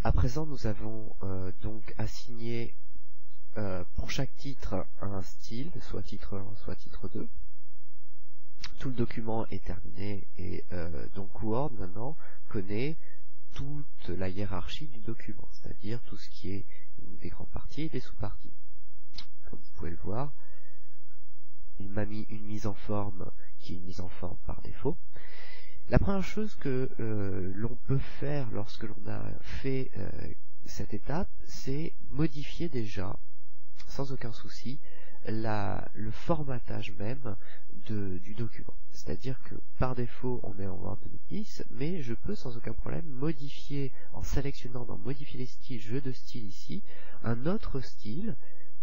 À présent, nous avons donc assigné pour chaque titre un style, soit titre 1, soit titre 2. Tout le document est terminé et donc Word maintenant connaît toute la hiérarchie du document, c'est-à-dire tout ce qui est des grandes parties et des sous-parties. Comme vous pouvez le voir, il m'a mis une mise en forme qui est une mise en forme par défaut. La première chose que l'on peut faire lorsque l'on a fait cette étape, c'est modifier déjà, sans aucun souci, le formatage même du document. C'est-à-dire que par défaut on est en Word 2010, mais je peux sans aucun problème modifier, en sélectionnant dans modifier les styles, jeu de style ici, un autre style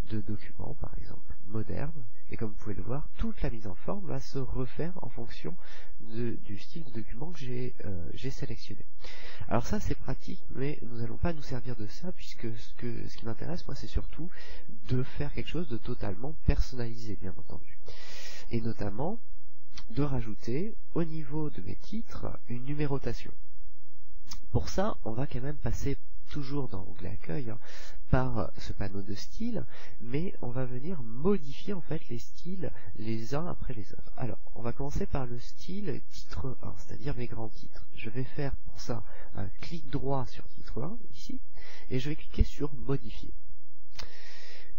de document, par exemple moderne, et comme vous pouvez le voir, toute la mise en forme va se refaire en fonction du style de document que j'ai sélectionné. Alors ça c'est pratique, mais nous n'allons pas nous servir de ça, puisque ce qui m'intéresse moi c'est surtout de faire quelque chose de totalement personnalisé, bien entendu, et notamment de rajouter au niveau de mes titres une numérotation. Pour ça on va quand même passer toujours dans l'onglet accueil par ce panneau de style, mais on va venir modifier en fait les styles les uns après les autres. Alors on va commencer par le style titre 1, c'est-à-dire mes grands titres. Je vais faire pour ça un clic droit sur titre 1 ici, et je vais cliquer sur modifier.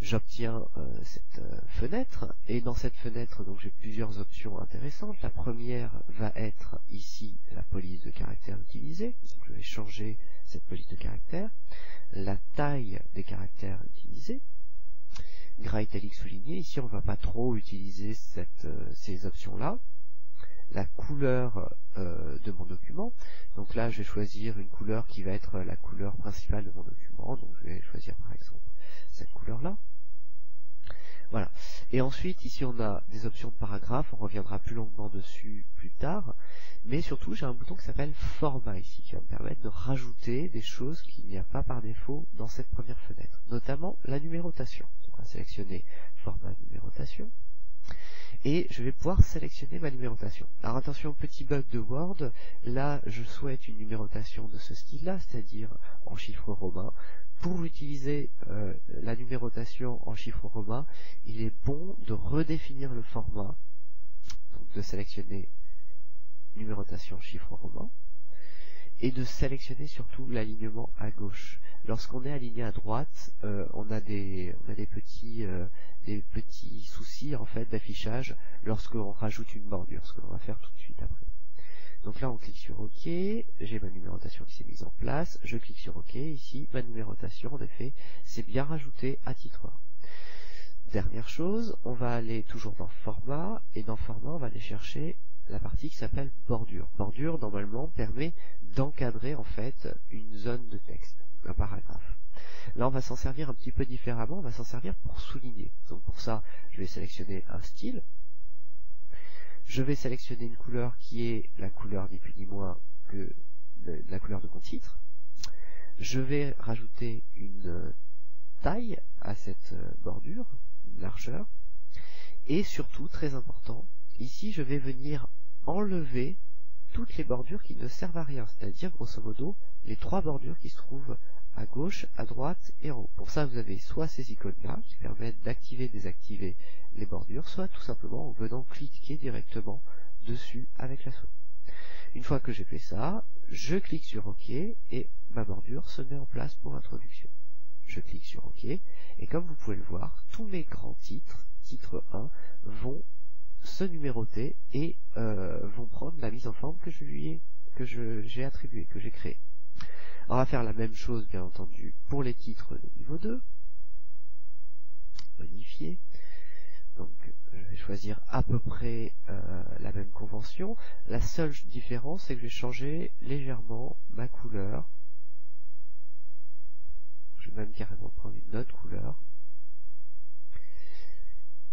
J'obtiens cette fenêtre, et dans cette fenêtre donc j'ai plusieurs options intéressantes. La première va être ici la police de caractère utilisée, donc je vais changer cette police de caractère, la taille des caractères utilisés, gras italique souligné, ici on ne va pas trop utiliser ces options là, la couleur de mon document, donc là je vais choisir une couleur qui va être la couleur principale de mon document, donc je vais choisir par exemple cette couleur là. Voilà. Et ensuite, ici on a des options de paragraphe, on reviendra plus longuement dessus plus tard, mais surtout j'ai un bouton qui s'appelle format ici, qui va me permettre de rajouter des choses qu'il n'y a pas par défaut dans cette première fenêtre, notamment la numérotation. Donc on va sélectionner format numérotation, et je vais pouvoir sélectionner ma numérotation. Alors attention, petit bug de Word, là je souhaite une numérotation de ce style-là, c'est-à-dire en chiffres romains. Pour utiliser la numérotation en chiffres romains, il est bon de redéfinir le format, donc de sélectionner numérotation chiffres romains, et de sélectionner surtout l'alignement à gauche. Lorsqu'on est aligné à droite, on a des petits soucis en fait d'affichage lorsqu'on rajoute une bordure, ce que l'on va faire tout de suite après. Donc là on clique sur OK, j'ai ma numérotation qui s'est mise en place, je clique sur OK, ici ma numérotation en effet c'est bien rajouté à titre 1. Dernière chose, on va aller toujours dans format, et dans format on va aller chercher la partie qui s'appelle bordure. Bordure normalement permet d'encadrer en fait une zone de texte, un paragraphe. Là on va s'en servir un petit peu différemment, on va s'en servir pour souligner. Donc pour ça je vais sélectionner un style. Je vais sélectionner une couleur qui est la couleur ni plus ni moins que la couleur de mon titre. Je vais rajouter une taille à cette bordure, une largeur. Et surtout, très important, ici je vais venir enlever toutes les bordures qui ne servent à rien. C'est-à-dire, grosso modo, les 3 bordures qui se trouvent à gauche, à droite et en haut. Pour ça, vous avez soit ces icônes-là qui permettent d'activer et désactiver les bordures, soit tout simplement en venant cliquer directement dessus avec la souris. Une fois que j'ai fait ça, je clique sur OK et ma bordure se met en place pour introduction. Je clique sur OK et comme vous pouvez le voir, tous mes grands titres, titre 1, vont se numéroter et vont prendre la mise en forme que j'ai attribuée, que j'ai créée. On va faire la même chose bien entendu pour les titres de niveau 2. Modifier. Donc je vais choisir à peu près la même convention. La seule différence c'est que je vais changer légèrement ma couleur. Je vais même carrément prendre une autre couleur.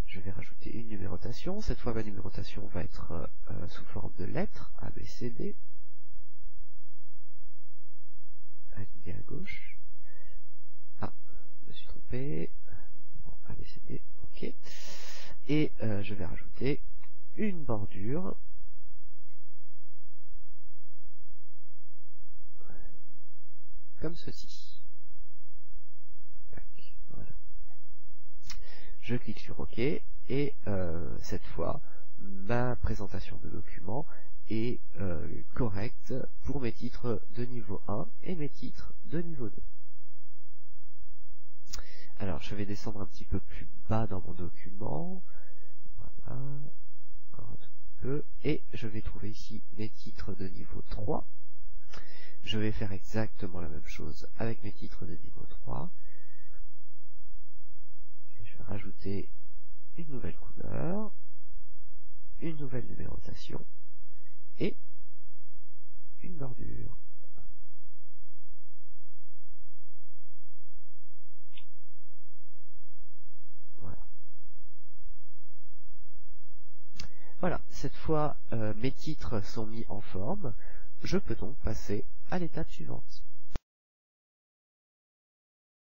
Je vais rajouter une numérotation. Cette fois ma numérotation va être sous forme de lettres A, B, C, D. Aligné à gauche. Ah, je me suis trompé. Bon, A, B, C, D, OK. Et je vais rajouter une bordure. comme ceci. Voilà. Je clique sur OK et cette fois ma présentation de document est correcte pour mes titres de niveau 1 et mes titres de niveau 2. Alors je vais descendre un petit peu plus bas dans mon document. Voilà. Encore un tout peu. Et je vais trouver ici mes titres de niveau 3. Je vais faire exactement la même chose avec mes titres de niveau 3. Et je vais rajouter une nouvelle couleur, une nouvelle numérotation et une bordure. Voilà, cette fois mes titres sont mis en forme. Je peux donc passer à l'étape suivante.